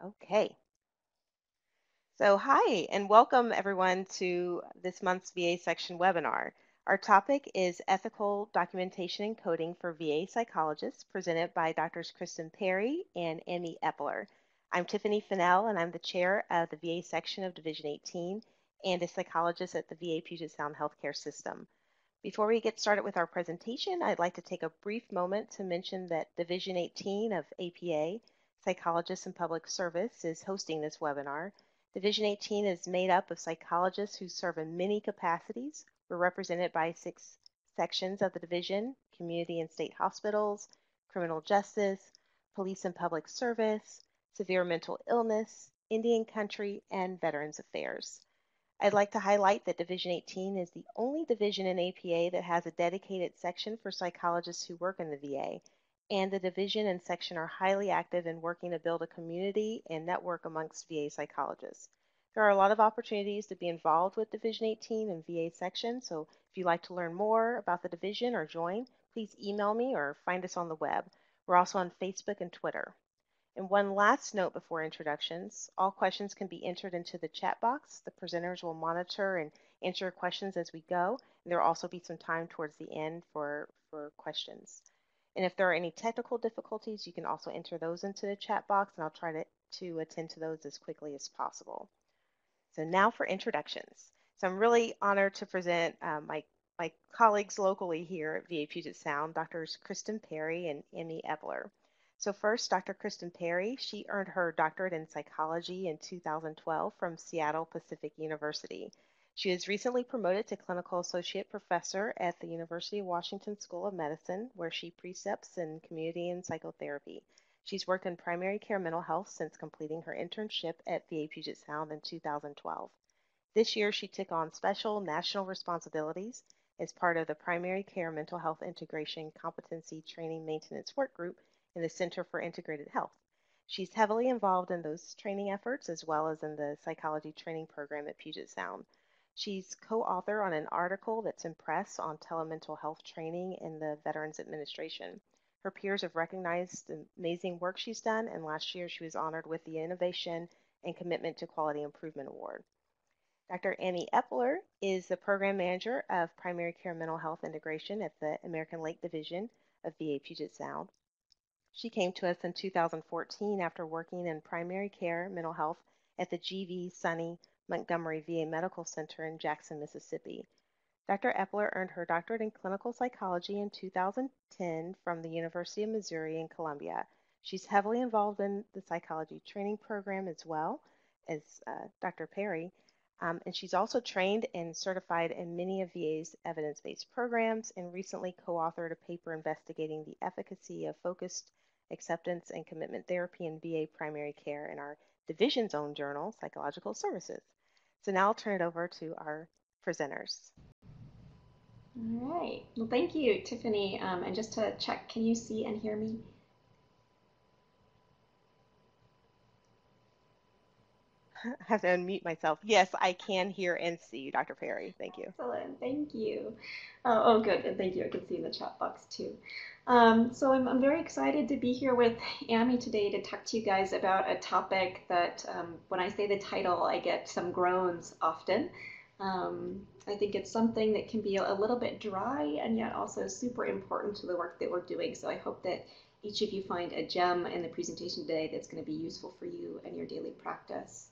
Okay. So, hi, and welcome everyone to this month's VA section webinar. Our topic is ethical documentation and coding for VA psychologists, presented by Drs. Kristen Perry and Amee Epler. I'm Tiffany Fennell, and I'm the chair of the VA section of Division 18 and a psychologist at the VA Puget Sound Healthcare System. Before we get started with our presentation, I'd like to take a brief moment to mention that Division 18 of APA, Psychologists in Public Service, is hosting this webinar. Division 18 is made up of psychologists who serve in many capacities. We're represented by 6 sections of the division: community and state hospitals, criminal justice, police and public service, severe mental illness, Indian country, and veterans affairs. I'd like to highlight that Division 18 is the only division in APA that has a dedicated section for psychologists who work in the VA, and the division and section are highly active in working to build a community and network amongst VA psychologists. There are a lot of opportunities to be involved with Division 18 and VA section, so if you'd like to learn more about the division or join, please email me or find us on the web. We're also on Facebook and Twitter. And one last note before introductions, all questions can be entered into the chat box. The presenters will monitor and answer questions as we go. And there will also be some time towards the end for questions. And if there are any technical difficulties, you can also enter those into the chat box, and I'll try to attend to those as quickly as possible. So now for introductions. So I'm really honored to present my colleagues locally here at VA Puget Sound, Drs. Kristen Perry and Amee Epler. So first, Dr. Kristen Perry, she earned her doctorate in psychology in 2012 from Seattle Pacific University. She was recently promoted to clinical associate professor at the University of Washington School of Medicine, where she precepts in community and psychotherapy. She's worked in primary care mental health since completing her internship at VA Puget Sound in 2012. This year, she took on special national responsibilities as part of the Primary Care Mental Health Integration Competency Training Maintenance Work Group in the Center for Integrated Health. She's heavily involved in those training efforts as well as in the psychology training program at Puget Sound. She's co-author on an article that's in press on telemental health training in the Veterans Administration. Her peers have recognized the amazing work she's done, and last year she was honored with the Innovation and Commitment to Quality Improvement Award. Dr. Amee Epler is the Program Manager of Primary Care Mental Health Integration at the American Lake Division of VA Puget Sound. She came to us in 2014 after working in primary care mental health at the GV Sunny Montgomery VA Medical Center in Jackson, Mississippi. Dr. Epler earned her doctorate in clinical psychology in 2010 from the University of Missouri in Columbia. She's heavily involved in the psychology training program as well as Dr. Perry. And she's also trained and certified in many of VA's evidence-based programs and recently co-authored a paper investigating the efficacy of focused acceptance and commitment therapy in VA primary care in our division's own journal, Psychological Services. So now I'll turn it over to our presenters. All right. Well, thank you, Tiffany. And just to check, can you see and hear me? I have to unmute myself. Yes, I can hear and see you, Dr. Perry. Thank you. Excellent. Thank you. Good. And thank you. I can see in the chat box too. So I'm very excited to be here with Amee today to talk to you guys about a topic that when I say the title, I get some groans often. I think it's something that can be a little bit dry and yet also super important to the work that we're doing. So I hope that each of you find a gem in the presentation today that's going to be useful for you and your daily practice.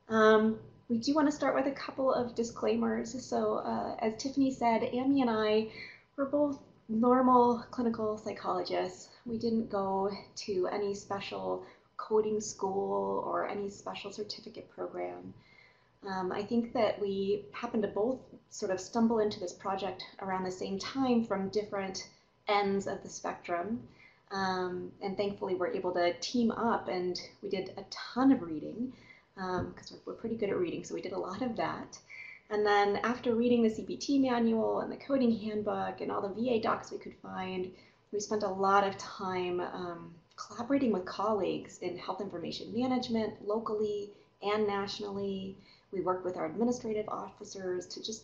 We do want to start with a couple of disclaimers. So as Tiffany said, Amee and I were both normal clinical psychologists. We didn't go to any special coding school or any special certificate program. I think that we happened to both sort of stumble into this project around the same time from different ends of the spectrum. And thankfully we're able to team up, and we did a ton of reading because we're pretty good at reading, so we did a lot of that. And then after reading the CPT manual and the coding handbook and all the VA docs we could find, we spent a lot of time collaborating with colleagues in health information management locally and nationally. We worked with our administrative officers to just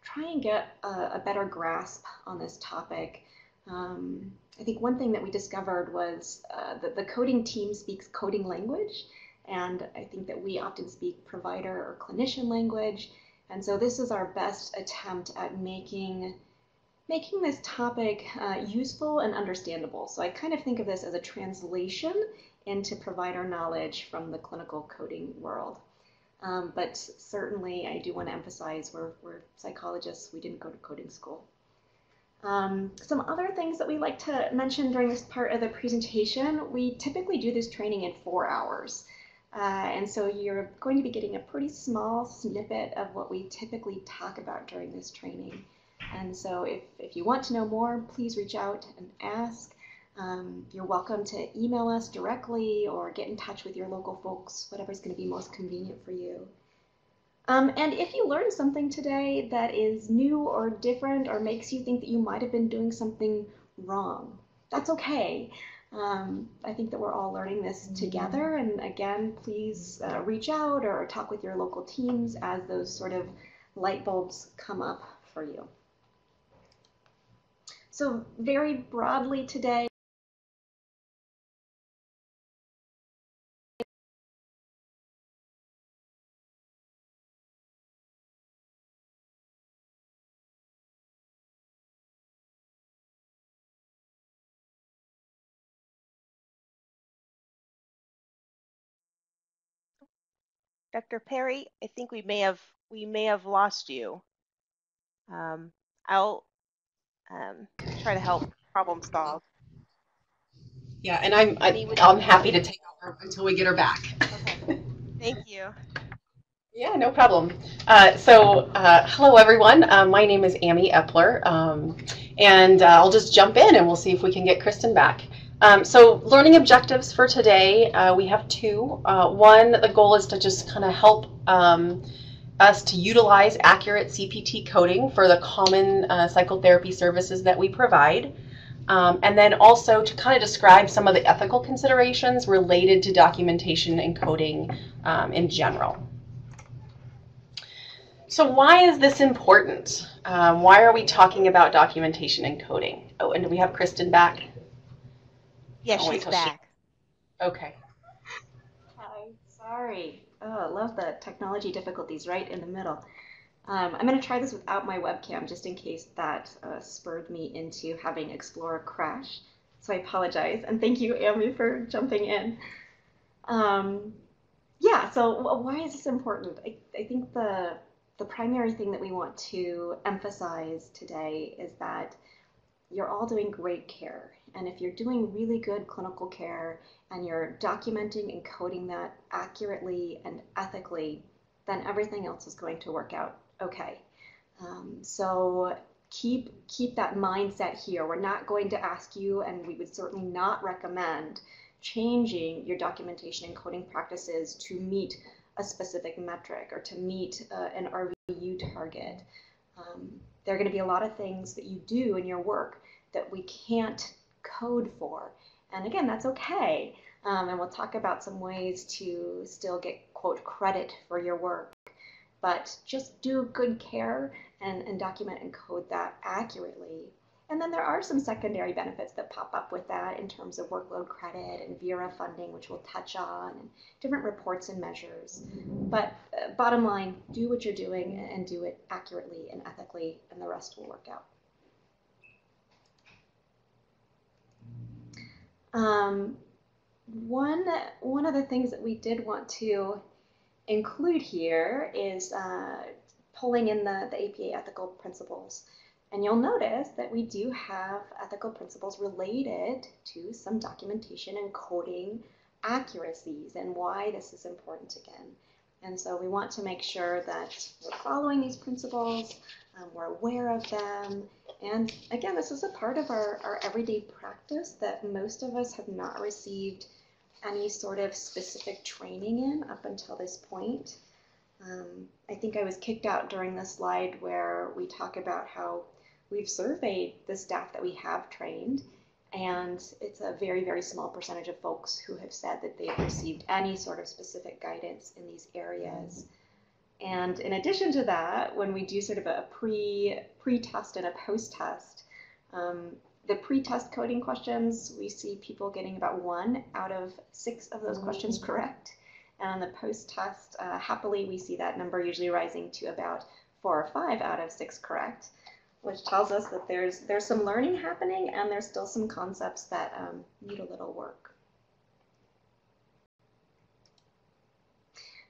try and get a better grasp on this topic. I think one thing that we discovered was that the coding team speaks coding language, and I think that we often speak provider or clinician language. And so this is our best attempt at making this topic useful and understandable. So I kind of think of this as a translation into provider knowledge from the clinical coding world. But certainly I do want to emphasize we're psychologists, we didn't go to coding school. Some other things that we like to mention during this part of the presentation, we typically do this training in 4 hours. And so you're going to be getting a pretty small snippet of what we typically talk about during this training. And so if you want to know more, please reach out and ask. You're welcome to email us directly or get in touch with your local folks, whatever's going to be most convenient for you. And if you learned something today that is new or different or makes you think that you might have been doing something wrong, that's okay. I think that we're all learning this together. And again, please reach out or talk with your local teams as those sort of light bulbs come up for you. So very broadly today, Dr. Perry, I think we may have lost you. I'll try to help problem solve. Yeah, and I'm happy to take over until we get her back. Okay. Thank you. Yeah, no problem. Hello everyone. My name is Amee Epler, and I'll just jump in and we'll see if we can get Kristen back. So learning objectives for today, we have two. One, the goal is to just kind of help us to utilize accurate CPT coding for the common psychotherapy services that we provide. And then also to kind of describe some of the ethical considerations related to documentation and coding in general. So why is this important? Why are we talking about documentation and coding? Oh, and do we have Kristen back? Yeah, she's back. Okay. hi, sorry. Oh, I love the technology difficulties right in the middle. I'm going to try this without my webcam just in case that spurred me into having Explorer crash. So I apologize. And thank you, Amee, for jumping in. Yeah, so why is this important? I think the primary thing that we want to emphasize today is that you're all doing great care. And if you're doing really good clinical care and you're documenting and coding that accurately and ethically, then everything else is going to work out okay. So keep that mindset here. We're not going to ask you, and we would certainly not recommend changing your documentation and coding practices to meet a specific metric or to meet an RVU target. There are going to be a lot of things that you do in your work that we can't code for. And again, that's okay. And we'll talk about some ways to still get, quote, credit for your work. But just do good care and document and code that accurately. And then there are some secondary benefits that pop up with that in terms of workload credit and VERA funding, which we'll touch on, and different reports and measures. But bottom line, do what you're doing and do it accurately and ethically, and the rest will work out. One of the things that we did want to include here is pulling in the APA ethical principles. And you'll notice that we do have ethical principles related to some documentation and coding accuracies and why this is important again. And so we want to make sure that we're following these principles, we're aware of them. And again, this is a part of our everyday practice that most of us have not received any sort of specific training in up until this point. I think I was kicked out during the slide where we talk about how we've surveyed the staff that we have trained, and it's a very, very small percentage of folks who have said that they've received any sort of specific guidance in these areas. And in addition to that, when we do sort of a pre-test and a post-test, The pre-test coding questions, we see people getting about 1 out of 6 of those questions correct. And on the post-test, happily, we see that number usually rising to about 4 or 5 out of 6 correct, which tells us that there's some learning happening and there's still some concepts that need a little work.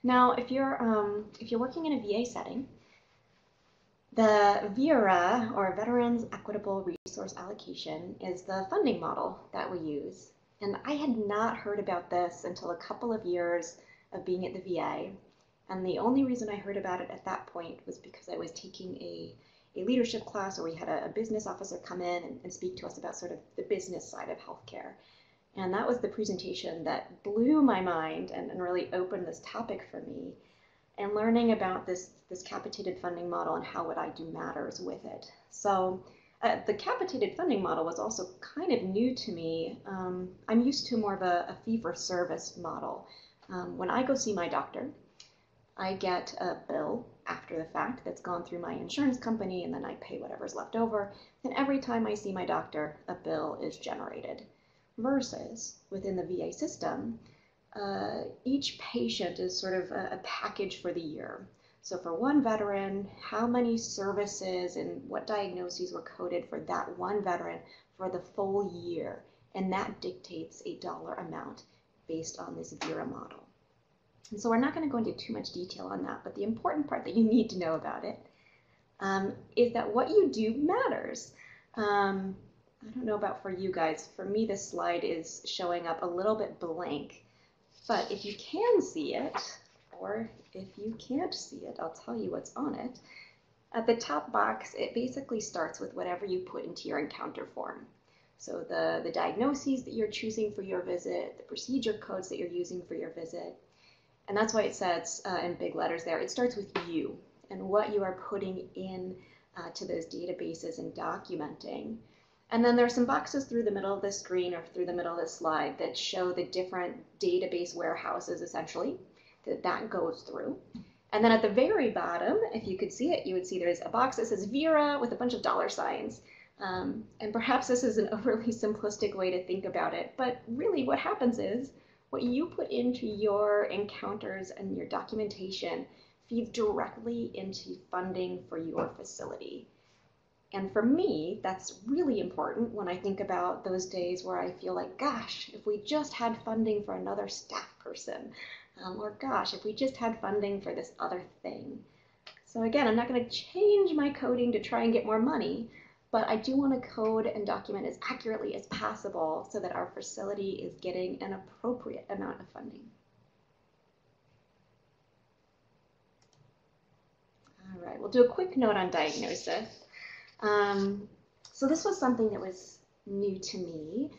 Now, if you're working in a VA setting, the VERA, or Veterans Equitable Resource Allocation, is the funding model that we use. And I had not heard about this until a couple of years of being at the VA. And the only reason I heard about it at that point was because I was taking a leadership class where we had a business officer come in and speak to us about sort of the business side of healthcare. And that was the presentation that blew my mind and really opened this topic for me. And learning about this capitated funding model and how what I do matters with it. So the capitated funding model was also kind of new to me. I'm used to more of a fee-for-service model. When I go see my doctor, I get a bill after the fact that's gone through my insurance company, and then I pay whatever's left over. And every time I see my doctor, a bill is generated. Versus within the VA system, each patient is sort of a package for the year. So for one veteran, how many services and what diagnoses were coded for that one veteran for the full year. And that dictates a dollar amount based on this VERA model. And so we're not going to go into too much detail on that, but the important part that you need to know about it is that what you do matters. I don't know about for you guys. For me, this slide is showing up a little bit blank. But if you can see it, or if you can't see it, I'll tell you what's on it. At the top box, it basically starts with whatever you put into your encounter form. So the diagnoses that you're choosing for your visit, the procedure codes that you're using for your visit. And that's why it says in big letters there, it starts with you and what you are putting in to those databases and documenting. And then there are some boxes through the middle of the screen or through the middle of the slide that show the different database warehouses, essentially, that goes through. And then at the very bottom, if you could see it, you would see there's a box that says VERA with a bunch of dollar signs. And perhaps this is an overly simplistic way to think about it, but really what happens is what you put into your encounters and your documentation feeds directly into funding for your facility. And for me, that's really important when I think about those days where I feel like, gosh, if we just had funding for another staff person, or gosh, if we just had funding for this other thing. So again, I'm not going to change my coding to try and get more money, but I do want to code and document as accurately as possible so that our facility is getting an appropriate amount of funding. All right, we'll do a quick note on diagnosis. So this was something that was new to me.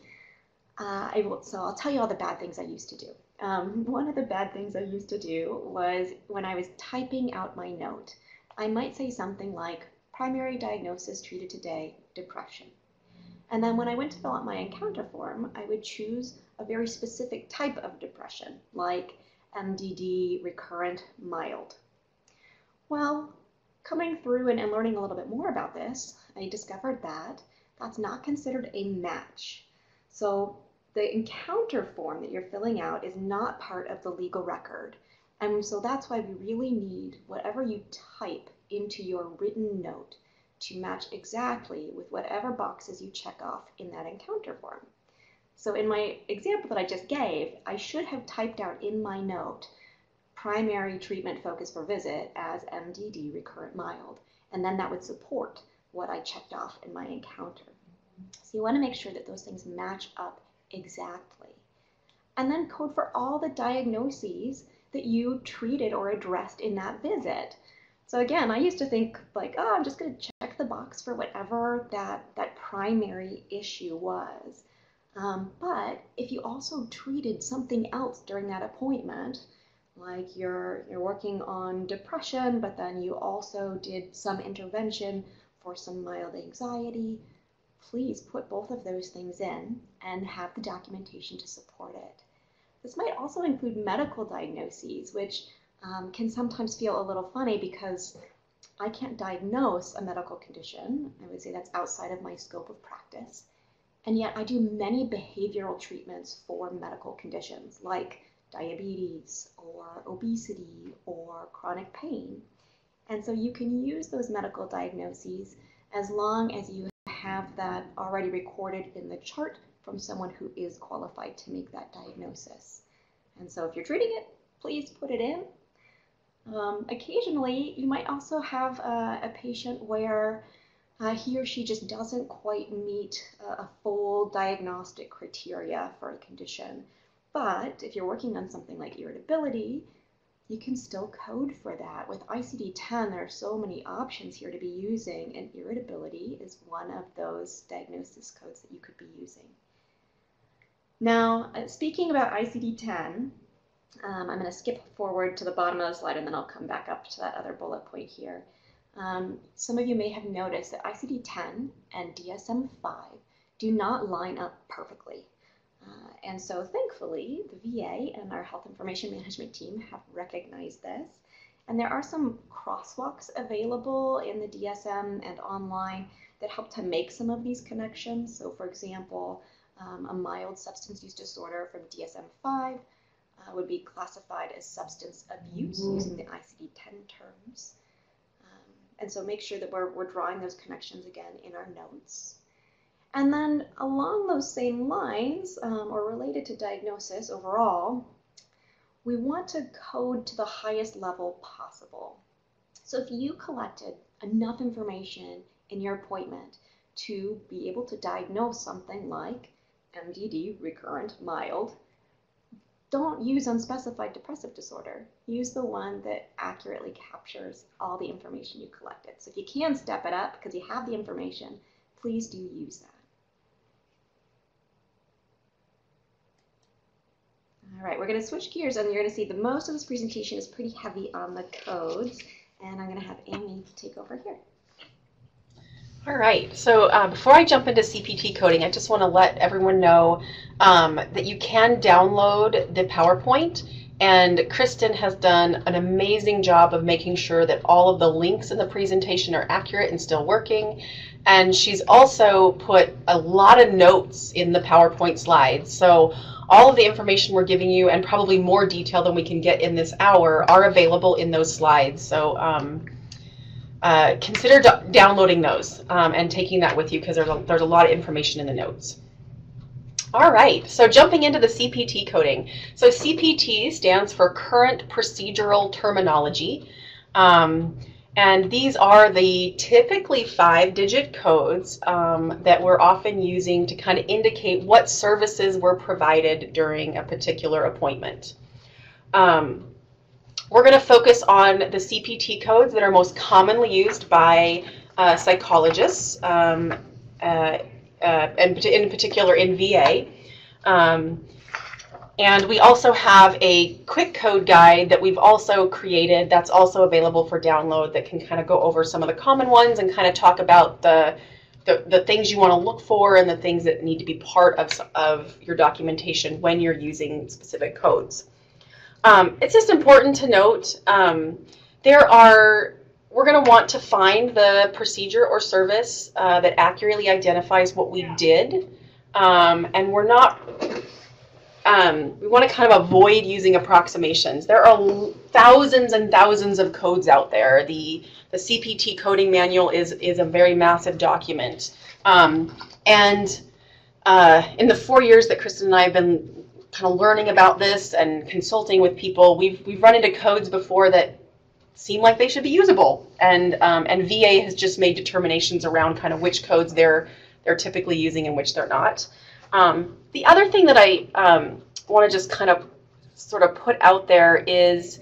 So I'll tell you all the bad things I used to do. One of the bad things I used to do was when I was typing out my note, I might say something like, primary diagnosis treated today, depression. And then when I went to fill out my encounter form, I would choose a very specific type of depression, like MDD, recurrent, mild. Well, coming through and learning a little bit more about this, I discovered that that's not considered a match. So the encounter form that you're filling out is not part of the legal record. And so that's why we really need whatever you type into your written note to match exactly with whatever boxes you check off in that encounter form. So in my example that I just gave, I should have typed out in my note primary treatment focus for visit as MDD, recurrent mild, and then that would support what I checked off in my encounter. So you want to make sure that those things match up exactly. And then code for all the diagnoses that you treated or addressed in that visit. So again, I used to think like, oh, I'm just going to check the box for whatever that primary issue was. But if you also treated something else during that appointment, like you're working on depression, but then you also did some intervention for some mild anxiety, please put both of those things in and have the documentation to support it. This might also include medical diagnoses, which can sometimes feel a little funny because I can't diagnose a medical condition. I would say that's outside of my scope of practice. And yet I do many behavioral treatments for medical conditions like diabetes or obesity or chronic pain. And so you can use those medical diagnoses as long as you have that already recorded in the chart from someone who is qualified to make that diagnosis. And so if you're treating it, please put it in. Occasionally, you might also have a patient where he or she just doesn't quite meet a full diagnostic criteria for a condition. But if you're working on something like irritability, you can still code for that. With ICD-10, there are so many options here to be using, and irritability is one of those diagnosis codes that you could be using. Now, speaking about ICD-10, I'm going to skip forward to the bottom of the slide and then I'll come back up to that other bullet point here. Some of you may have noticed that ICD-10 and DSM-5 do not line up perfectly. And so thankfully, the VA and our health information management team have recognized this. And there are some crosswalks available in the DSM and online that help to make some of these connections. So for example, a mild substance use disorder from DSM-5 would be classified as substance abuse using the ICD-10 terms. And so make sure that we're drawing those connections again in our notes. And then along those same lines, or related to diagnosis overall, we want to code to the highest level possible. So if you collected enough information in your appointment to be able to diagnose something like MDD, recurrent, mild, don't use unspecified depressive disorder. Use the one that accurately captures all the information you collected. So if you can step it up because you have the information, please do use that. All right, we're going to switch gears and you're going to see that most of this presentation is pretty heavy on the codes, and I'm going to have Amee take over here. All right, so before I jump into CPT coding, I just want to let everyone know that you can download the PowerPoint, and Kristen has done an amazing job of making sure that all of the links in the presentation are accurate and still working. And she's also put a lot of notes in the PowerPoint slides. So all of the information we're giving you, and probably more detail than we can get in this hour, are available in those slides. So consider downloading those and taking that with you, because there's a lot of information in the notes. All right, so jumping into the CPT coding. So CPT stands for Current Procedural Terminology. And these are the typically 5-digit codes that we're often using to kind of indicate what services were provided during a particular appointment. We're going to focus on the CPT codes that are most commonly used by psychologists, and in particular in VA. And we also have a quick code guide that we've also created that's also available for download that can kind of go over some of the common ones and kind of talk about the things you want to look for and the things that need to be part of your documentation when you're using specific codes. It's just important to note we're going to want to find the procedure or service that accurately identifies what we did, and we're not. We want to kind of avoid using approximations. There are thousands and thousands of codes out there. The CPT coding manual is a very massive document. And in the 4 years that Kristen and I have been kind of learning about this and consulting with people, we've run into codes before that seem like they should be usable. And VA has just made determinations around kind of which codes they're typically using and which they're not. The other thing that I want to just kind of sort of put out there is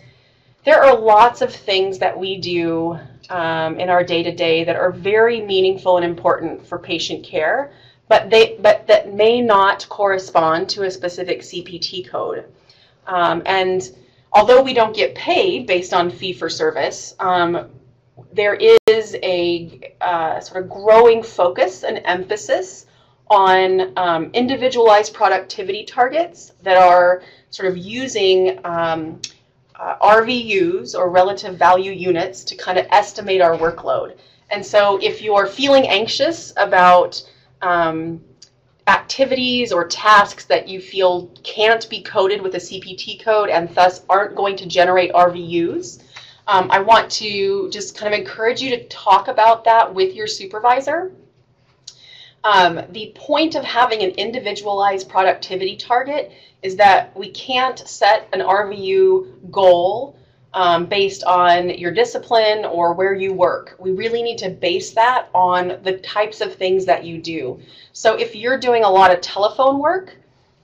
there are lots of things that we do in our day-to-day that are very meaningful and important for patient care, but that may not correspond to a specific CPT code. And although we don't get paid based on fee-for-service, there is a sort of growing focus and emphasis on individualized productivity targets that are sort of using RVUs, or relative value units, to kind of estimate our workload. And so if you're feeling anxious about activities or tasks that you feel can't be coded with a CPT code and thus aren't going to generate RVUs, I want to just kind of encourage you to talk about that with your supervisor. The point of having an individualized productivity target is that we can't set an RVU goal based on your discipline or where you work. We really need to base that on the types of things that you do. So if you're doing a lot of telephone work,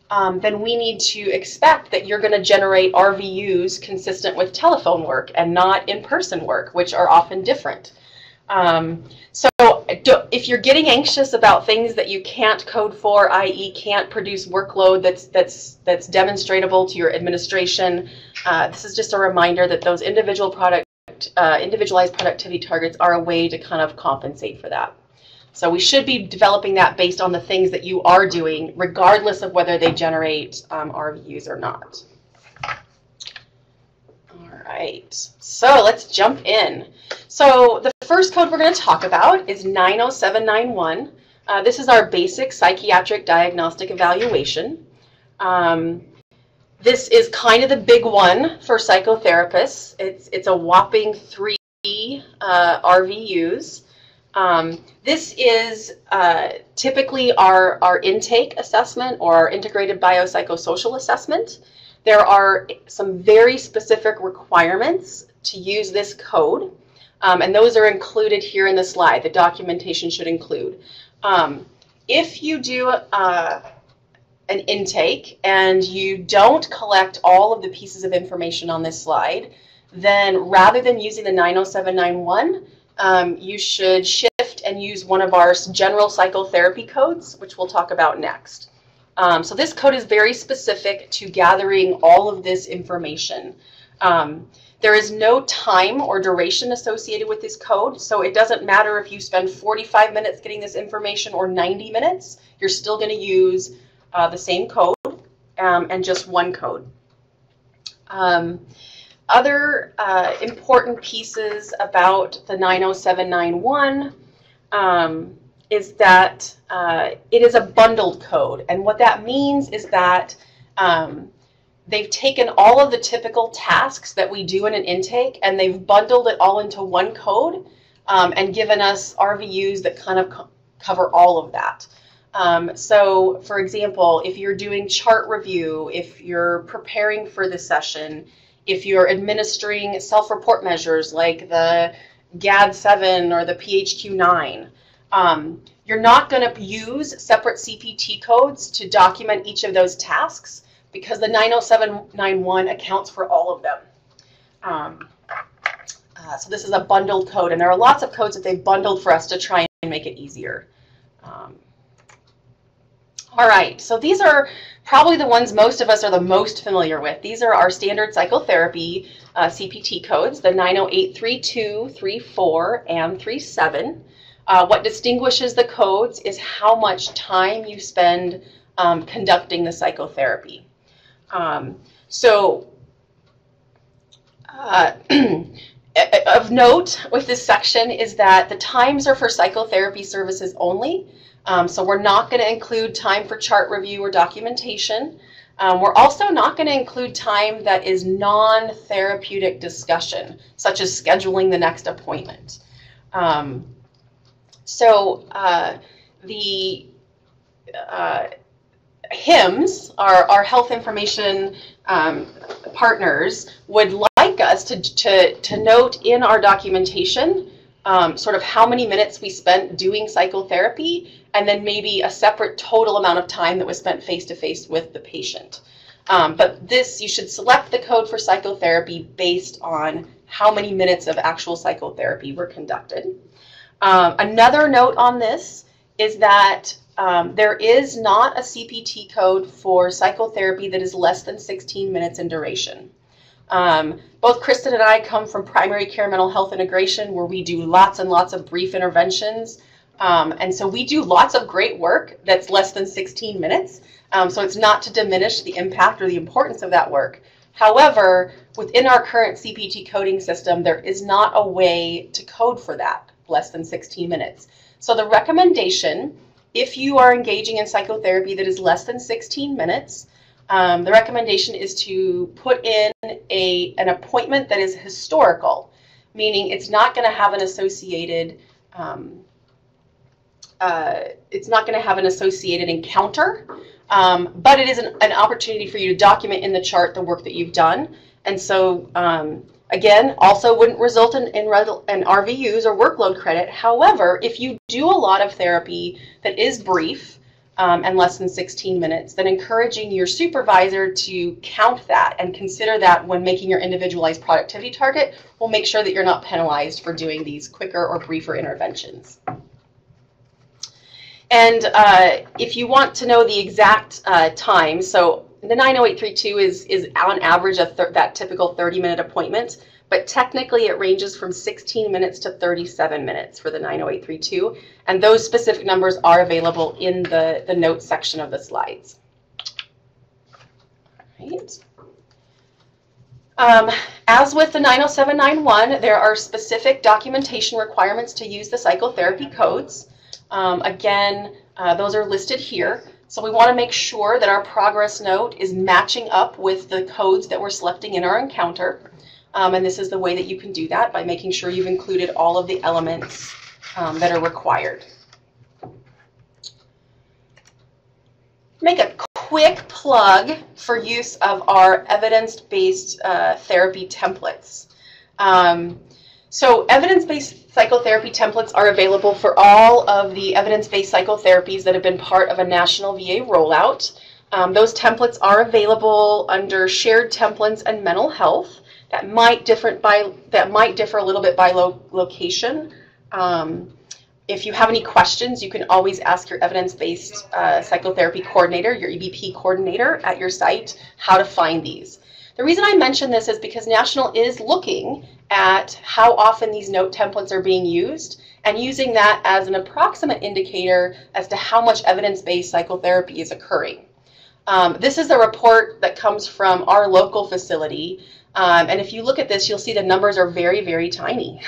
then we need to expect that you're going to generate RVUs consistent with telephone work and not in-person work, which are often different. So if you're getting anxious about things that you can't code for, i.e. can't produce workload that's demonstratable to your administration, this is just a reminder that those individualized productivity targets are a way to kind of compensate for that. So we should be developing that based on the things that you are doing, regardless of whether they generate RVUs or not. All right, so let's jump in. So the first code we're going to talk about is 90791. This is our basic psychiatric diagnostic evaluation. This is kind of the big one for psychotherapists. It's a whopping 3 RVUs. This is typically our intake assessment or our integrated biopsychosocial assessment. There are some very specific requirements to use this code, and those are included here in the slide. The documentation should include. If you do an intake and you don't collect all of the pieces of information on this slide, then rather than using the 90791, you should shift and use one of our general psychotherapy codes, which we'll talk about next. So this code is very specific to gathering all of this information. There is no time or duration associated with this code, so it doesn't matter if you spend 45 minutes getting this information or 90 minutes, you're still going to use the same code and just one code. Other important pieces about the 90791 is that it is a bundled code. And what that means is that they've taken all of the typical tasks that we do in an intake and they've bundled it all into one code and given us RVUs that kind of cover all of that. So, for example, if you're doing chart review, if you're preparing for the session, if you're administering self-report measures like the GAD-7 or the PHQ-9, you're not going to use separate CPT codes to document each of those tasks because the 90791 accounts for all of them. So this is a bundled code, and there are lots of codes that they've bundled for us to try and make it easier. All right, so these are probably the ones most of us are the most familiar with. These are our standard psychotherapy CPT codes, the 90832, 34, and 37. What distinguishes the codes is how much time you spend conducting the psychotherapy. Of note with this section is that the times are for psychotherapy services only. So we're not going to include time for chart review or documentation. We're also not going to include time that is non-therapeutic discussion, such as scheduling the next appointment. The HIMSS, our health information partners, would like us to note in our documentation sort of how many minutes we spent doing psychotherapy, and then maybe a separate total amount of time that was spent face-to-face with the patient. But this, you should select the code for psychotherapy based on how many minutes of actual psychotherapy were conducted. Another note on this is that there is not a CPT code for psychotherapy that is less than 16 minutes in duration. Both Kristen and I come from primary care mental health integration, where we do lots and lots of brief interventions. And so we do lots of great work that's less than 16 minutes. So it's not to diminish the impact or the importance of that work. However, within our current CPT coding system, there is not a way to code for that less than 16 minutes. So the recommendation If you are engaging in psychotherapy that is less than 16 minutes, the recommendation is to put in an appointment that is historical, meaning it's not going to have an associated encounter, but it is an opportunity for you to document in the chart the work that you've done. And so, again, also wouldn't result in RVUs or workload credit. However, if you do a lot of therapy that is brief and less than 16 minutes, then encouraging your supervisor to count that and consider that when making your individualized productivity target will make sure that you're not penalized for doing these quicker or briefer interventions. And if you want to know the exact time, so the 90832 is on average that typical 30-minute appointment, but technically it ranges from 16 minutes to 37 minutes for the 90832, and those specific numbers are available in the notes section of the slides. All right. As with the 90791, there are specific documentation requirements to use the psychotherapy codes. Again, those are listed here. So we want to make sure that our progress note is matching up with the codes that we're selecting in our encounter. And this is the way that you can do that, by making sure you've included all of the elements that are required. Make a quick plug for use of our evidence-based therapy templates. So evidence-based psychotherapy templates are available for all of the evidence-based psychotherapies that have been part of a national VA rollout. Those templates are available under shared templates and mental health. That might differ a little bit by location. If you have any questions, you can always ask your evidence-based psychotherapy coordinator, your EBP coordinator at your site, how to find these. The reason I mention this is because National is looking at how often these note templates are being used and using that as an approximate indicator as to how much evidence-based psychotherapy is occurring. This is a report that comes from our local facility, and if you look at this, you'll see the numbers are very, very tiny.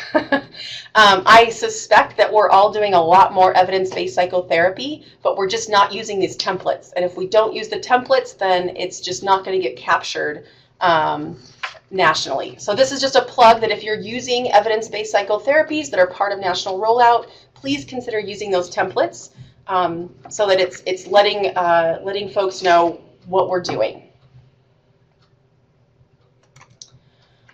I suspect that we're all doing a lot more evidence-based psychotherapy, but we're just not using these templates. And if we don't use the templates, then it's just not going to get captured nationally. So this is just a plug that if you're using evidence-based psychotherapies that are part of national rollout, please consider using those templates so that it's letting folks know what we're doing.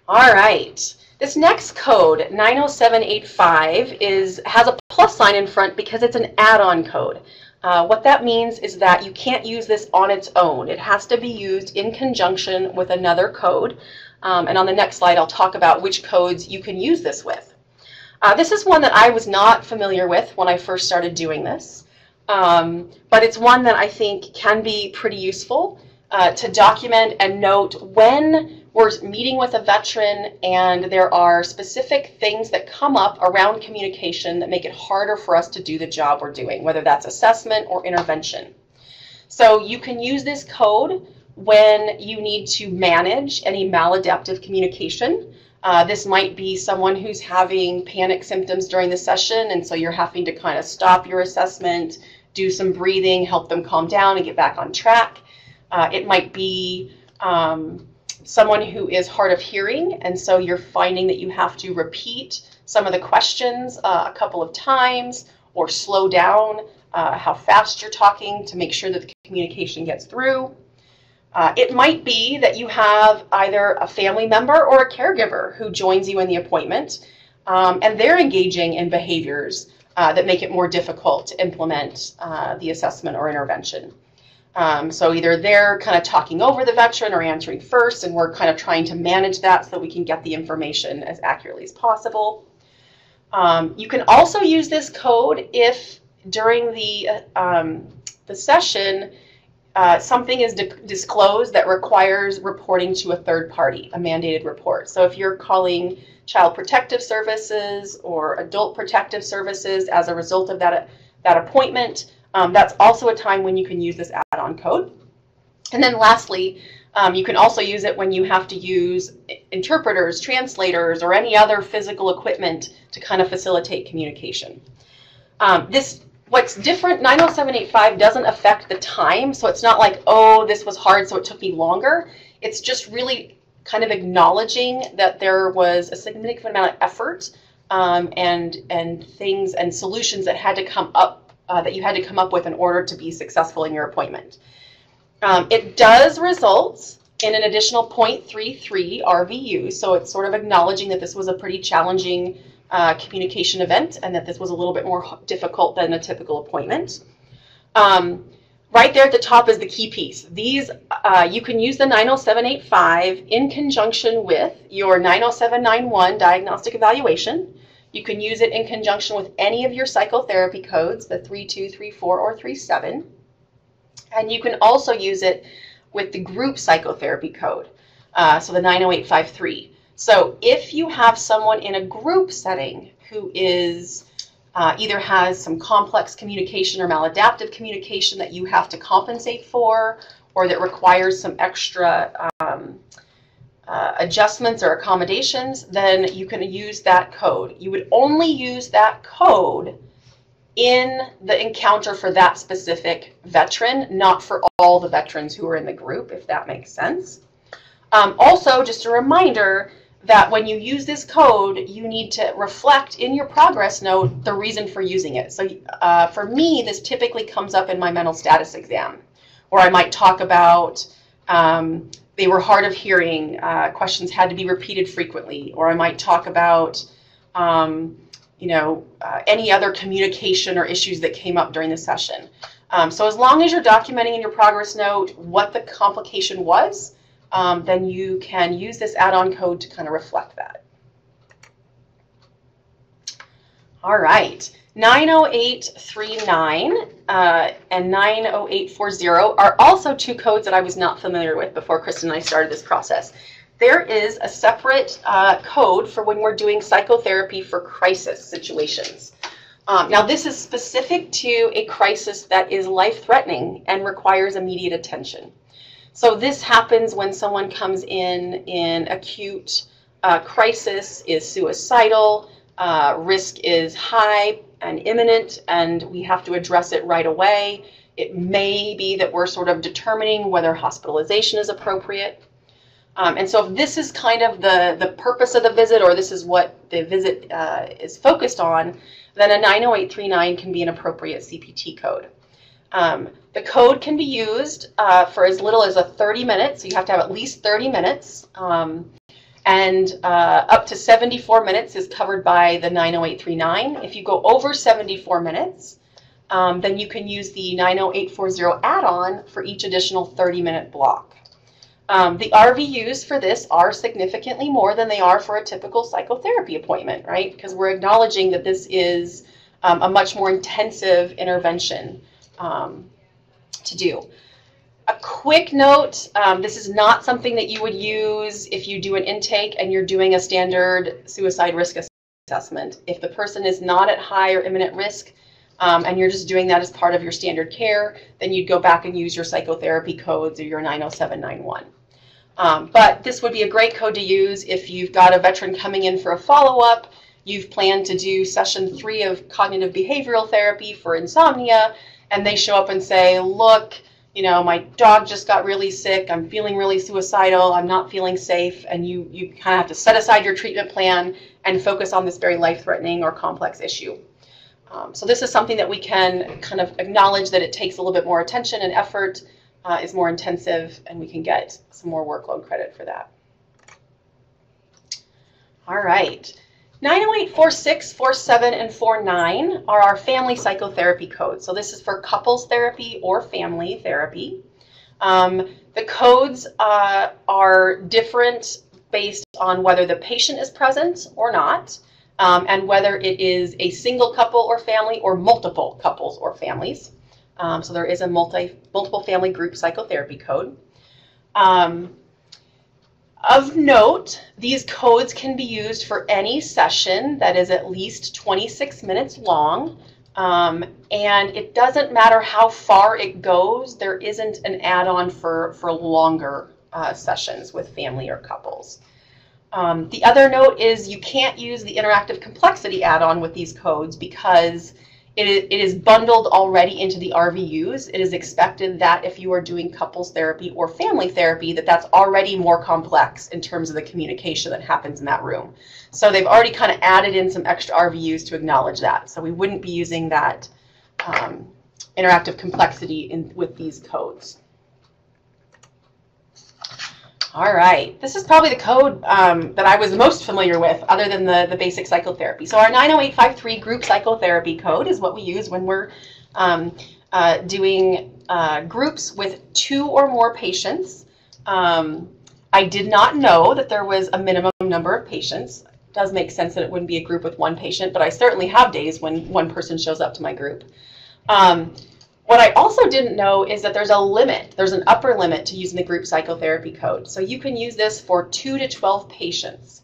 All right. This next code, 90785, has a plus sign in front because it's an add-on code. What that means is that you can't use this on its own. It has to be used in conjunction with another code. And on the next slide, I'll talk about which codes you can use this with. This is one that I was not familiar with when I first started doing this, but it's one that I think can be pretty useful to document and note when we're meeting with a veteran and there are specific things that come up around communication that make it harder for us to do the job we're doing, whether that's assessment or intervention. So you can use this code when you need to manage any maladaptive communication. This might be someone who's having panic symptoms during the session, and so you're having to kind of stop your assessment, do some breathing, help them calm down and get back on track. It might be someone who is hard of hearing, and so you're finding that you have to repeat some of the questions a couple of times, or slow down how fast you're talking to make sure that the communication gets through. It might be that you have either a family member or a caregiver who joins you in the appointment, and they're engaging in behaviors that make it more difficult to implement the assessment or intervention. So either they're kind of talking over the veteran or answering first, and we're kind of trying to manage that so that we can get the information as accurately as possible. You can also use this code if during the session something is disclosed that requires reporting to a third party, a mandated report. So if you're calling Child Protective Services or Adult Protective Services as a result of that appointment, that's also a time when you can use this add-on code. And then lastly, you can also use it when you have to use interpreters, translators, or any other physical equipment to kind of facilitate communication. This What's different, 90785 doesn't affect the time, so it's not like, oh, this was hard, so it took me longer. It's just really kind of acknowledging that there was a significant amount of effort and things and solutions that had to come up, that you had to come up with in order to be successful in your appointment. It does result in an additional 0.33 RVU, so it's sort of acknowledging that this was a pretty challenging communication event and that this was a little bit more difficult than a typical appointment. Right there at the top is the key piece. These, you can use the 90785 in conjunction with your 90791 diagnostic evaluation. You can use it in conjunction with any of your psychotherapy codes, the 32, 34, or 37. And you can also use it with the group psychotherapy code, so the 90853. So if you have someone in a group setting who is either has some complex communication or maladaptive communication that you have to compensate for, or that requires some extra adjustments or accommodations, then you can use that code. You would only use that code in the encounter for that specific veteran, not for all the veterans who are in the group, if that makes sense. Also, just a reminder that when you use this code, you need to reflect in your progress note the reason for using it. So for me, this typically comes up in my mental status exam, where I might talk about they were hard of hearing, questions had to be repeated frequently, or I might talk about any other communication or issues that came up during the session. So as long as you're documenting in your progress note what the complication was, then you can use this add-on code to kind of reflect that. All right, 90839 and 90840 are also two codes that I was not familiar with before Kristen and I started this process. There is a separate code for when we're doing psychotherapy for crisis situations. Now, this is specific to a crisis that is life-threatening and requires immediate attention. So this happens when someone comes in acute crisis, is suicidal, risk is high and imminent, and we have to address it right away. It may be that we're sort of determining whether hospitalization is appropriate. And so if this is kind of the purpose of the visit, or this is what the visit is focused on, then a 90839 can be an appropriate CPT code. The code can be used for as little as 30 minutes, so you have to have at least 30 minutes, and up to 74 minutes is covered by the 90839. If you go over 74 minutes, then you can use the 90840 add-on for each additional 30-minute block. The RVUs for this are significantly more than they are for a typical psychotherapy appointment, right? Because we're acknowledging that this is a much more intensive intervention to do. A quick note, this is not something that you would use if you do an intake and you're doing a standard suicide risk assessment. If the person is not at high or imminent risk, and you're just doing that as part of your standard care, then you'd go back and use your psychotherapy codes or your 90791. But this would be a great code to use if you've got a veteran coming in for a follow-up, you've planned to do session 3 of cognitive behavioral therapy for insomnia, and they show up and say, look, you know, my dog just got really sick, I'm feeling really suicidal, I'm not feeling safe, and you kind of have to set aside your treatment plan and focus on this very life-threatening or complex issue. So this is something that we can kind of acknowledge that it takes a little bit more attention and effort, is more intensive, and we can get some more workload credit for that. All right. 908, 46, 47, and 49 are our family psychotherapy codes. So this is for couples therapy or family therapy. The codes are different based on whether the patient is present or not, and whether it is a single couple or family or multiple couples or families. So there is a multiple family group psychotherapy code. Of note, these codes can be used for any session that is at least 26 minutes long, and it doesn't matter how far it goes, there isn't an add-on for longer sessions with family or couples. The other note is you can't use the interactive complexity add-on with these codes because it is bundled already into the RVUs. It is expected that if you are doing couples therapy or family therapy, that's already more complex in terms of the communication that happens in that room. So they've already kind of added in some extra RVUs to acknowledge that. So we wouldn't be using that interactive complexity with these codes. All right, this is probably the code that I was most familiar with other than the basic psychotherapy. So our 90853 group psychotherapy code is what we use when we're doing groups with 2 or more patients. I did not know that there was a minimum number of patients. It does make sense that it wouldn't be a group with 1 patient, but I certainly have days when 1 person shows up to my group. What I also didn't know is that there's a limit. There's an upper limit to using the group psychotherapy code. So you can use this for 2 to 12 patients.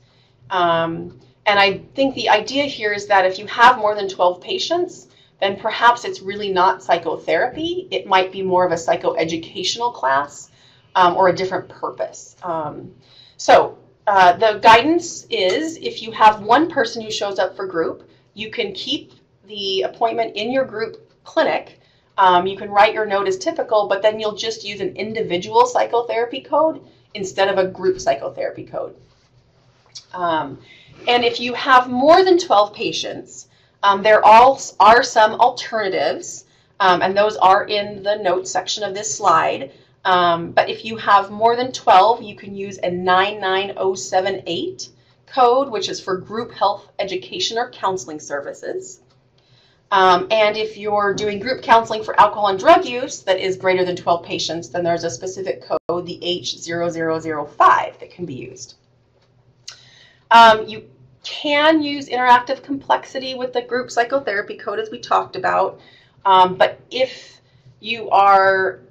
And I think the idea here is that if you have more than 12 patients, then perhaps it's really not psychotherapy. It might be more of a psychoeducational class or a different purpose. The guidance is if you have 1 person who shows up for group, you can keep the appointment in your group clinic. You can write your note as typical, but then you'll just use an individual psychotherapy code instead of a group psychotherapy code. And if you have more than 12 patients, there are some alternatives, and those are in the notes section of this slide. But if you have more than 12, you can use a 99078 code, which is for group health education or counseling services. And if you're doing group counseling for alcohol and drug use that is greater than 12 patients, then there's a specific code, the H0005, that can be used. You can use interactive complexity with the group psychotherapy code, as we talked about. But if you are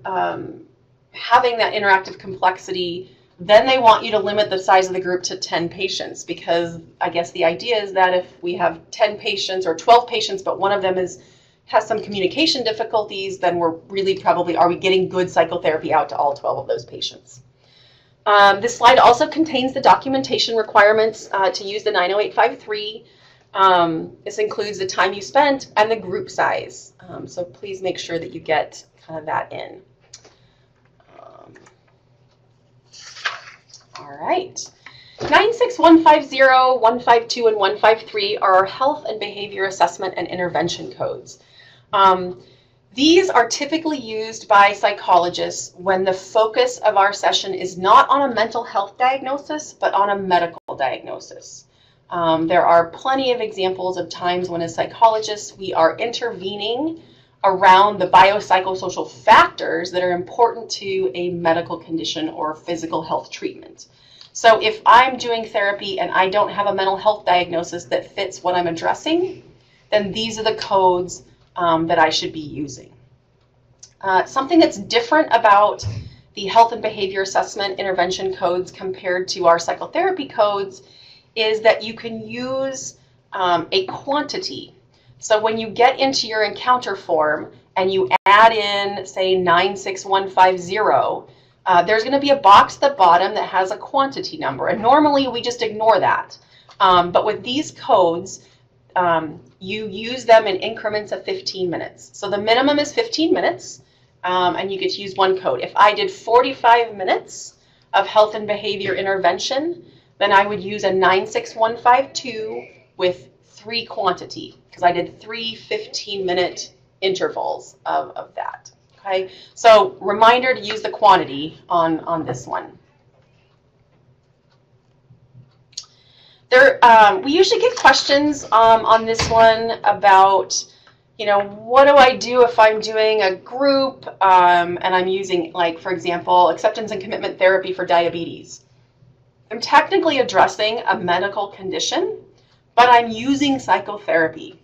having that interactive complexity, then they want you to limit the size of the group to 10 patients, because I guess the idea is that if we have 10 patients or 12 patients, but one of them has some communication difficulties, then we're really probably, are we getting good psychotherapy out to all 12 of those patients? This slide also contains the documentation requirements to use the 90853. This includes the time you spent and the group size. So please make sure that you get kind of that in. All right. 96150, 152, and 153 are our health and behavior assessment and intervention codes. These are typically used by psychologists when the focus of our session is not on a mental health diagnosis, but on a medical diagnosis. There are plenty of examples of times when, as psychologists, we are intervening around the biopsychosocial factors that are important to a medical condition or physical health treatment. So if I'm doing therapy and I don't have a mental health diagnosis that fits what I'm addressing, then these are the codes that I should be using. Something that's different about the health and behavior assessment intervention codes compared to our psychotherapy codes is that you can use a quantity. So when you get into your encounter form and you add in, say, 96150, there's going to be a box at the bottom that has a quantity number. And normally we just ignore that. But with these codes, you use them in increments of 15 minutes. So the minimum is 15 minutes, and you get to use 1 code. If I did 45 minutes of health and behavior intervention, then I would use a 96152 with 3 quantity, because I did 3 15-minute intervals of that. Okay, so reminder to use the quantity on this one. We usually get questions on this one about, what do I do if I'm doing a group and I'm using, like, for example, acceptance and commitment therapy for diabetes. I'm technically addressing a medical condition, but I'm using psychotherapy.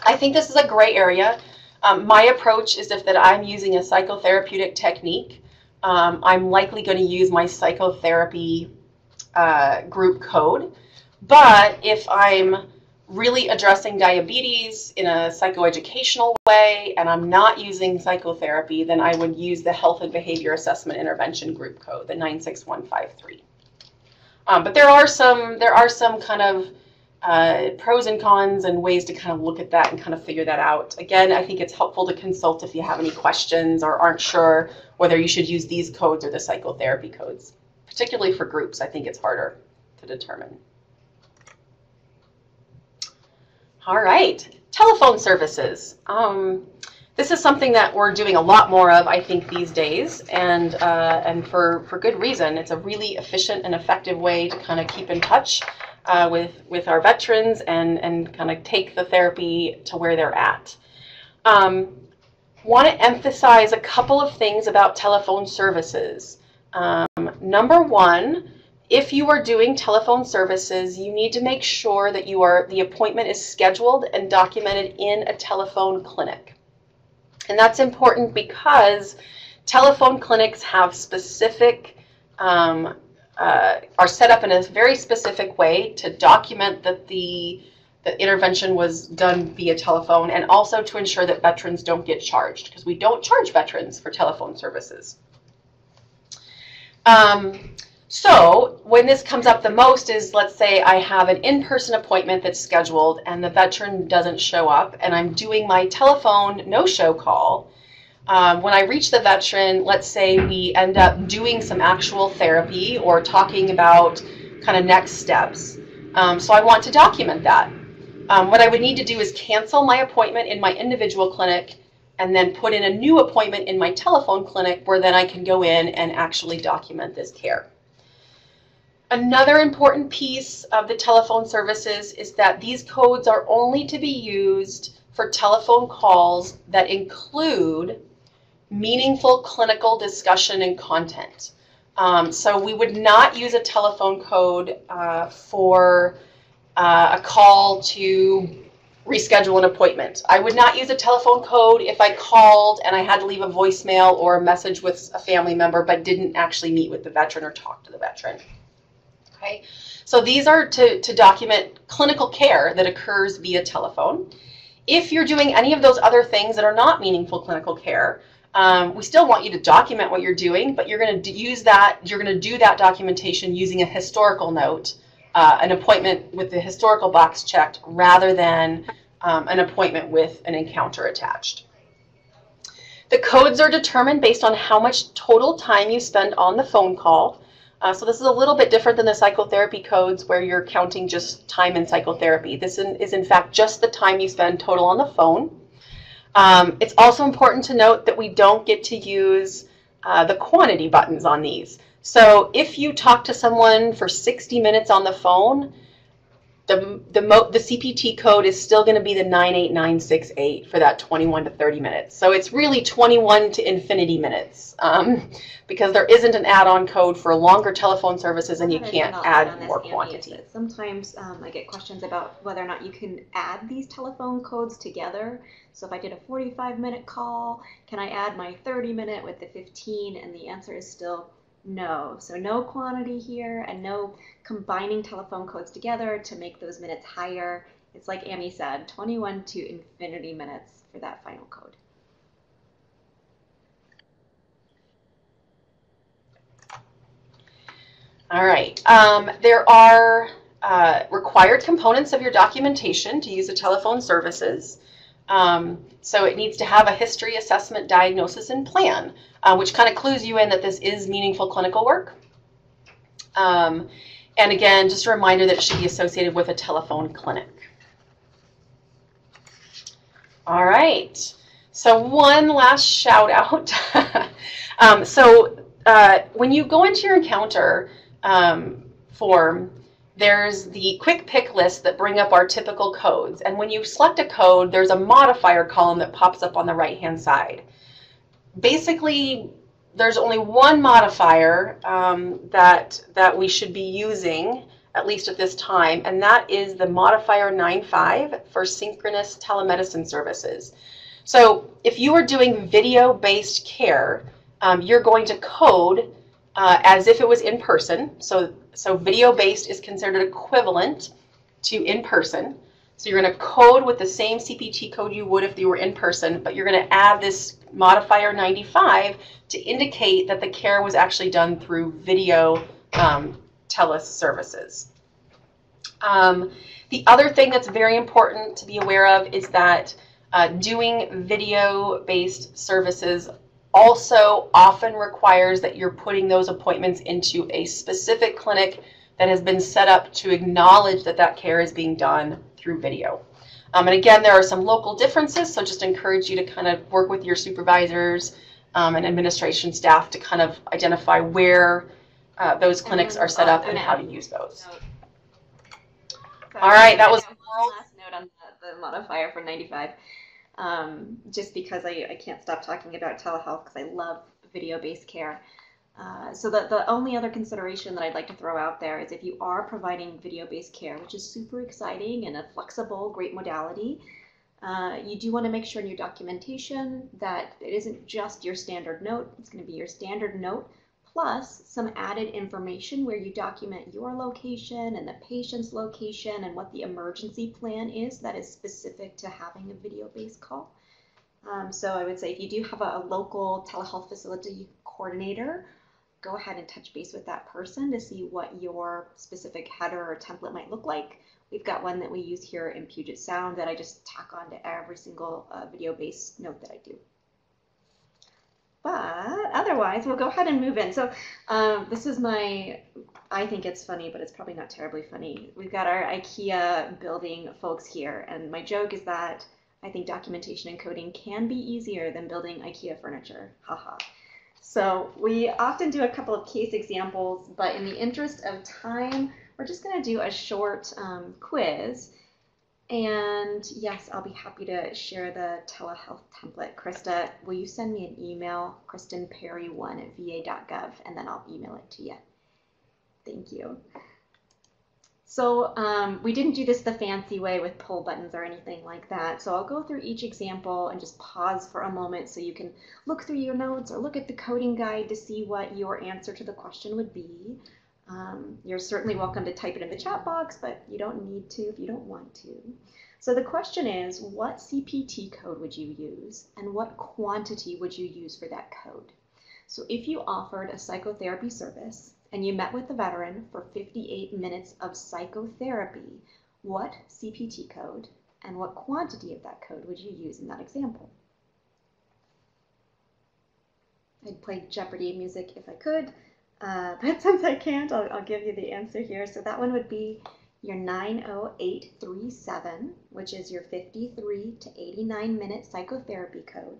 I think this is a gray area. My approach is that I'm using a psychotherapeutic technique, I'm likely going to use my psychotherapy group code. But if I'm really addressing diabetes in a psychoeducational way and I'm not using psychotherapy, then I would use the health and behavior assessment intervention group code, the 96153. But there are some kind of pros and cons and ways to kind of look at that and kind of figure that out. Again, I think it's helpful to consult if you have any questions or aren't sure whether you should use these codes or the psychotherapy codes. Particularly for groups, I think it's harder to determine. All right, telephone services. This is something that we're doing a lot more of, I think, these days, and for good reason. It's a really efficient and effective way to kind of keep in touch with our veterans and kind of take the therapy to where they're at. Want to emphasize a couple of things about telephone services. Number one, if you are doing telephone services, you need to make sure that the appointment is scheduled and documented in a telephone clinic. And that's important because telephone clinics have specific, are set up in a very specific way to document that the intervention was done via telephone, and also to ensure that veterans don't get charged, because we don't charge veterans for telephone services. So when this comes up the most is, let's say I have an in-person appointment that's scheduled and the veteran doesn't show up, and I'm doing my telephone no-show call. When I reach the veteran, let's say we end up doing some actual therapy or talking about kind of next steps. So I want to document that. What I would need to do is cancel my appointment in my individual clinic and then put in a new appointment in my telephone clinic where then I can go in and actually document this care. Another important piece of the telephone services is that these codes are only to be used for telephone calls that include meaningful clinical discussion and content. So we would not use a telephone code for a call to reschedule an appointment. I would not use a telephone code if I called and I had to leave a voicemail or a message with a family member but didn't actually meet with the veteran or talk to the veteran. Okay, so these are to document clinical care that occurs via telephone. If you're doing any of those other things that are not meaningful clinical care, we still want you to document what you're doing, but you're going to use that. You're going to do that documentation using a historical note, an appointment with the historical box checked, rather than an appointment with an encounter attached. The codes are determined based on how much total time you spend on the phone call. So this is a little bit different than the psychotherapy codes where you're counting just time in psychotherapy. This is in fact just the time you spend total on the phone. It's also important to note that we don't get to use the quantity buttons on these. So if you talk to someone for 60 minutes on the phone, the CPT code is still going to be the 98968 for that 21 to 30 minutes. So it's really 21 to infinity minutes because there isn't an add-on code for longer telephone services, and you can't add more quantity. Sometimes I get questions about whether or not you can add these telephone codes together. So if I did a 45-minute call, can I add my 30-minute with the 15? And the answer is still no. So no quantity here, and no combining telephone codes together to make those minutes higher. It's like Amee said, 21 to infinity minutes for that final code. All right. There are required components of your documentation to use the telephone services. So it needs to have a history, assessment, diagnosis, and plan, which kind of clues you in that this is meaningful clinical work. And again, just a reminder that it should be associated with a telephone clinic. All right. So one last shout out. When you go into your encounter form, there's the quick pick list that bring up our typical codes. And when you select a code, there's a modifier column that pops up on the right-hand side. Basically, there's only one modifier that we should be using, at least at this time, and that is the modifier 9.5 for synchronous telemedicine services. So if you are doing video-based care, you're going to code as if it was in person. So video-based is considered equivalent to in-person. So you're going to code with the same CPT code you would if you were in person, but you're going to add this modifier 95 to indicate that the care was actually done through video teleservices. The other thing that's very important to be aware of is that doing video-based services also often requires that you're putting those appointments into a specific clinic that has been set up to acknowledge that that care is being done through video. And again, there are some local differences, so just encourage you to kind of work with your supervisors and administration staff to kind of identify where those clinics are set up and how to use those. All right, that was one last note on the modifier for 95. Just because I can't stop talking about telehealth because I love video-based care. So the only other consideration that I'd like to throw out there is if you are providing video-based care, which is super exciting and a flexible, great modality, you do want to make sure in your documentation that it isn't just your standard note. It's going to be your standard note plus some added information where you document your location and the patient's location and what the emergency plan is that is specific to having a video-based call. So I would say if you do have a local telehealth facility coordinator, go ahead and touch base with that person to see what your specific header or template might look like. We've got one that we use here in Puget Sound that I just tack on to every single video-based note that I do. But otherwise, we'll go ahead and move in. So this is I think it's funny, but it's probably not terribly funny. We've got our IKEA building folks here, and my joke is that I think documentation and coding can be easier than building IKEA furniture. Haha. So we often do a couple of case examples, but in the interest of time, we're just going to do a short quiz. And yes, I'll be happy to share the telehealth template. Krista, will you send me an email, kristenperry1@va.gov, and then I'll email it to you. Thank you. So we didn't do this the fancy way with pull buttons or anything like that. So I'll go through each example and just pause for a moment so you can look through your notes or look at the coding guide to see what your answer to the question would be. You're certainly welcome to type it in the chat box, but you don't need to if you don't want to. So the question is, what CPT code would you use and what quantity would you use for that code? So if you offered a psychotherapy service and you met with the veteran for 58 minutes of psychotherapy, what CPT code and what quantity of that code would you use in that example? I'd play Jeopardy music if I could. But since I can't, I'll give you the answer here. So that one would be your 90837, which is your 53 to 89 minute psychotherapy code.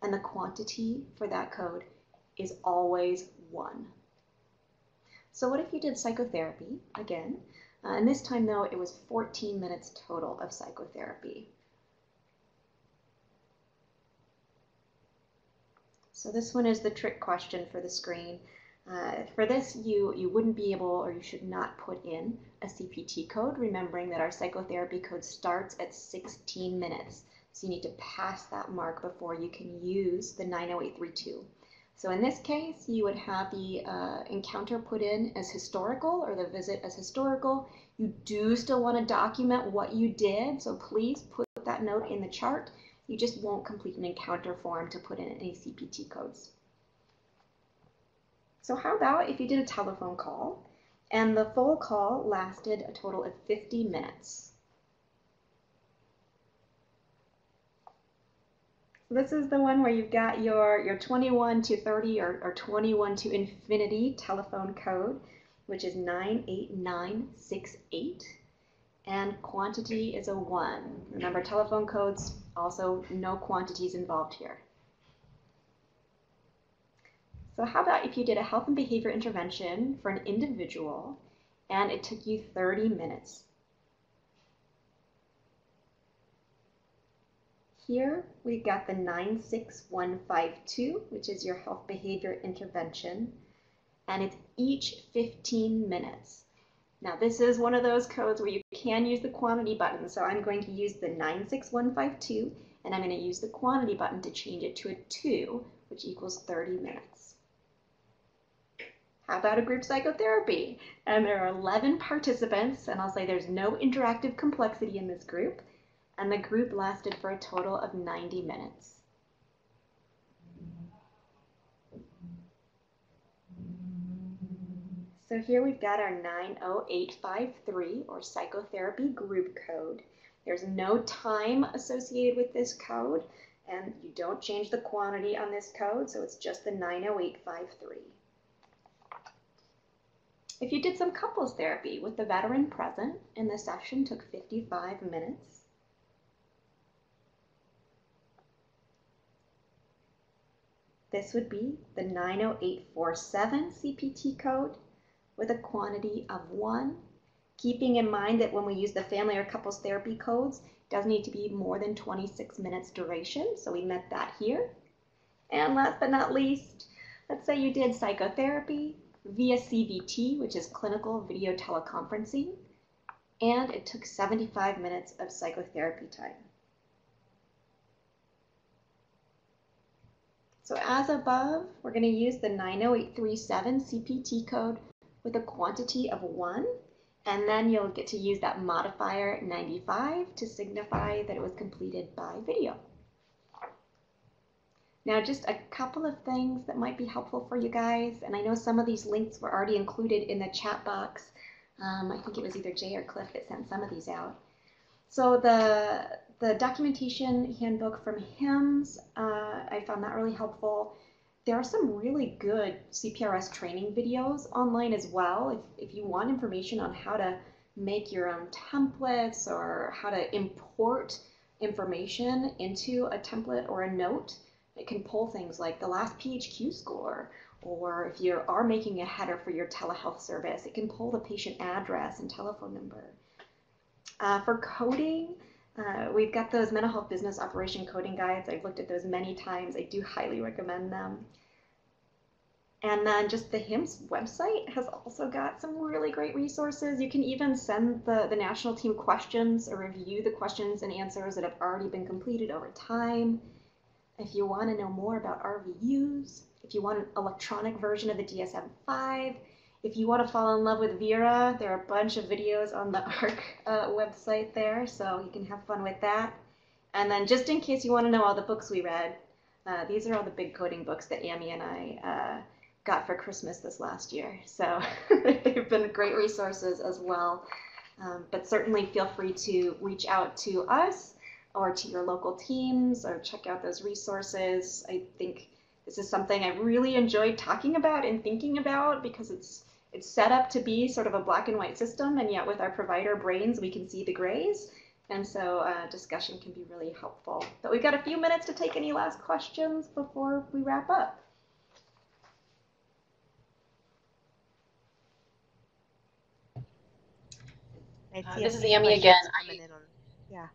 And the quantity for that code is always 1. So what if you did psychotherapy again? And this time, though, it was 14 minutes total of psychotherapy. So this one is the trick question for the screen. For this, you wouldn't be able, or you should not put in a CPT code, remembering that our psychotherapy code starts at 16 minutes. So you need to pass that mark before you can use the 90832. So in this case, you would have the encounter put in as historical or the visit as historical. You do still want to document what you did, so please put that note in the chart. You just won't complete an encounter form to put in any CPT codes. So how about if you did a telephone call and the full call lasted a total of 50 minutes? This is the one where you've got your 21 to 30 or 21 to infinity telephone code, which is 98968, and quantity is a 1. Remember, telephone codes, also no quantities involved here. So how about if you did a health and behavior intervention for an individual and it took you 30 minutes? Here we've got the 96152, which is your health behavior intervention, and it's each 15 minutes. Now this is one of those codes where you can use the quantity button, so I'm going to use the 96152 and I'm going to use the quantity button to change it to a 2, which equals 30 minutes. How about a group psychotherapy? And there are 11 participants, and I'll say there's no interactive complexity in this group, and the group lasted for a total of 90 minutes. So here we've got our 90853 or psychotherapy group code. There's no time associated with this code, and you don't change the quantity on this code, so it's just the 90853. If you did some couples therapy with the veteran present and the session took 55 minutes, this would be the 90847 CPT code with a quantity of 1, keeping in mind that when we use the family or couples therapy codes, it does need to be more than 26 minutes duration, so we met that here. And last but not least, let's say you did psychotherapy via CVT, which is clinical video teleconferencing, and it took 75 minutes of psychotherapy time. So as above, we're going to use the 90837 CPT code with a quantity of 1, and then you'll get to use that modifier 95 to signify that it was completed by video. Now, just a couple of things that might be helpful for you guys, and I know some of these links were already included in the chat box. I think it was either Jay or Cliff that sent some of these out. So the documentation handbook from HIMSS, I found that really helpful. There are some really good CPRS training videos online as well. If you want information on how to make your own templates or how to import information into a template or a note, it can pull things like the last PHQ score, or if you are making a header for your telehealth service, it can pull the patient address and telephone number. For coding, we've got those mental health business operation coding guides. I've looked at those many times. I do highly recommend them. And then just the HIMSS website has also got some really great resources. You can even send the national team questions or review the questions and answers that have already been completed over time. If you want to know more about RVUs, if you want an electronic version of the DSM-5, if you want to fall in love with Vera, there are a bunch of videos on the ARC website there, so you can have fun with that. And then just in case you want to know all the books we read, these are all the big coding books that Amee and I got for Christmas this last year. So they've been great resources as well. But certainly feel free to reach out to us or to your local teams or check out those resources. I think this is something I really enjoyed talking about and thinking about because it's set up to be sort of a black and white system, and yet with our provider brains we can see the grays, and so discussion can be really helpful. But we've got a few minutes to take any last questions before we wrap up. This is Amee again. Yeah.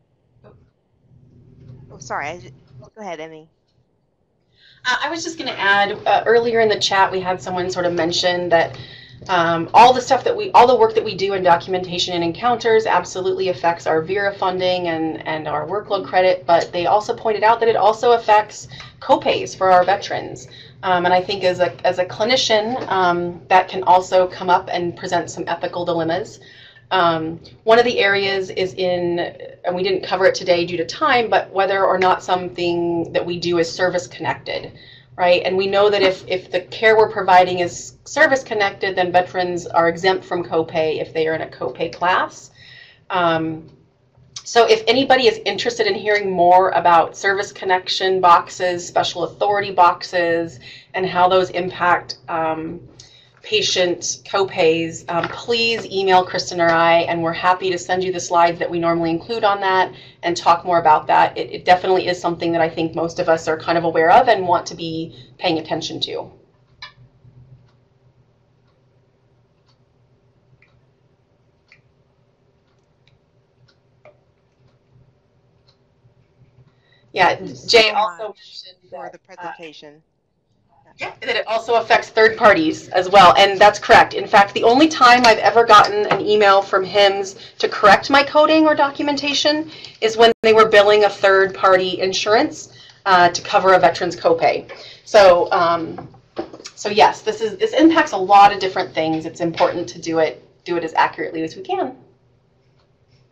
Oh, sorry. Go ahead, Amee. I was just going to add, earlier in the chat, we had someone sort of mention that all the work that we do in documentation and encounters absolutely affects our Vera funding and our workload credit, but they also pointed out that it also affects copays for our veterans. And I think as a clinician, that can also come up and present some ethical dilemmas. One of the areas is and we didn't cover it today due to time, but whether or not something that we do is service connected, right? And we know that if the care we're providing is service connected, then veterans are exempt from copay if they are in a copay class. So if anybody is interested in hearing more about service connection boxes, special authority boxes, and how those impact patient copays, please email Kristen or I, and we're happy to send you the slides that we normally include on that and talk more about that. It definitely is something that I think most of us are kind of aware of and want to be paying attention to. Yeah, Jay also mentioned for the presentation. Yeah, that it also affects third parties as well, and that's correct. In fact, the only time I've ever gotten an email from HIMSS to correct my coding or documentation is when they were billing a third-party insurance to cover a veteran's copay. So, so yes, this impacts a lot of different things. It's important to do it as accurately as we can.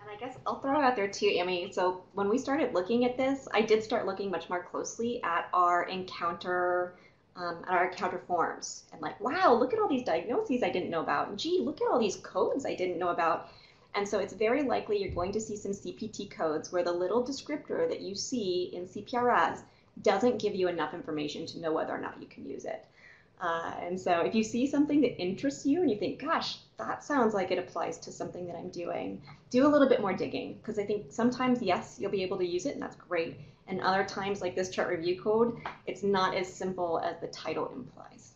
I guess I'll throw it out there too, Amee. So when we started looking at this, I did start looking much more closely at our encounter at our encounter forms and like, wow, look at all these diagnoses I didn't know about. And gee, look at all these codes I didn't know about. And so it's very likely you're going to see some CPT codes where the little descriptor that you see in CPRS doesn't give you enough information to know whether or not you can use it. And so if you see something that interests you and you think, gosh, that sounds like it applies to something that I'm doing, do a little bit more digging. Because I think sometimes, yes, you'll be able to use it and that's great. And other times, like this chart review code, it's not as simple as the title implies.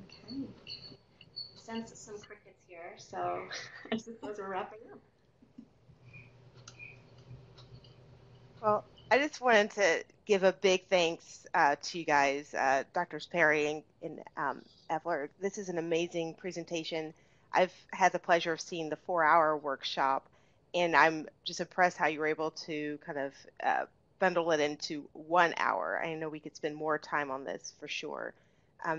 Okay. Sense some crickets here, so I suppose we're wrapping up. Well, I just wanted to give a big thanks to you guys, Drs. Perry and Epler. This is an amazing presentation. I've had the pleasure of seeing the 4-hour workshop, and I'm just impressed how you were able to kind of bundle it into 1 hour. I know we could spend more time on this for sure.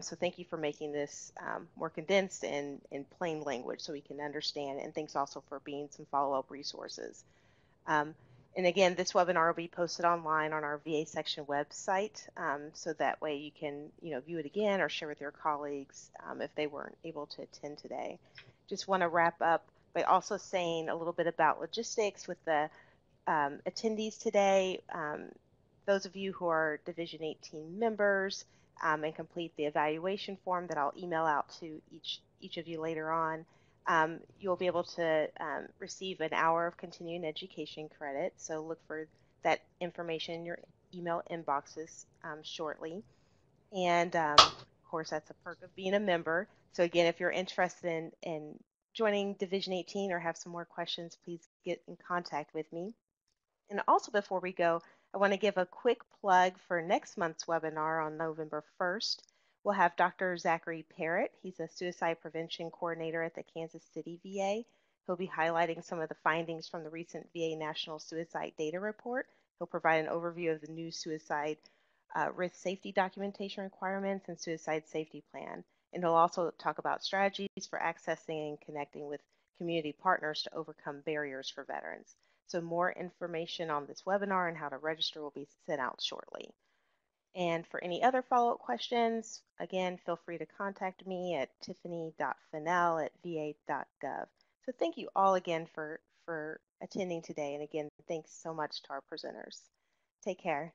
So thank you for making this more condensed and in plain language so we can understand, and thanks also for being some follow-up resources. Um, and again, this webinar will be posted online on our VA section website, so that way you can, view it again or share with your colleagues if they weren't able to attend today. Just want to wrap up by also saying a little bit about logistics with the attendees today. Those of you who are Division 18 members and complete the evaluation form that I'll email out to each of you later on, you'll be able to receive an hour of continuing education credit. So look for that information in your email inboxes shortly. And of course, that's a perk of being a member. So again, if you're interested in joining Division 18 or have some more questions, please get in contact with me. And also before we go, I want to give a quick plug for next month's webinar on November 1st. We'll have Dr. Zachary Parrott. He's a suicide prevention coordinator at the Kansas City VA. He'll be highlighting some of the findings from the recent VA National Suicide Data Report. He'll provide an overview of the new suicide risk safety documentation requirements and suicide safety plan. And he'll also talk about strategies for accessing and connecting with community partners to overcome barriers for veterans. So more information on this webinar and how to register will be sent out shortly. And for any other follow-up questions, again, feel free to contact me at tiffany.fennell@va.gov. So thank you all again for attending today. And again, thanks so much to our presenters. Take care.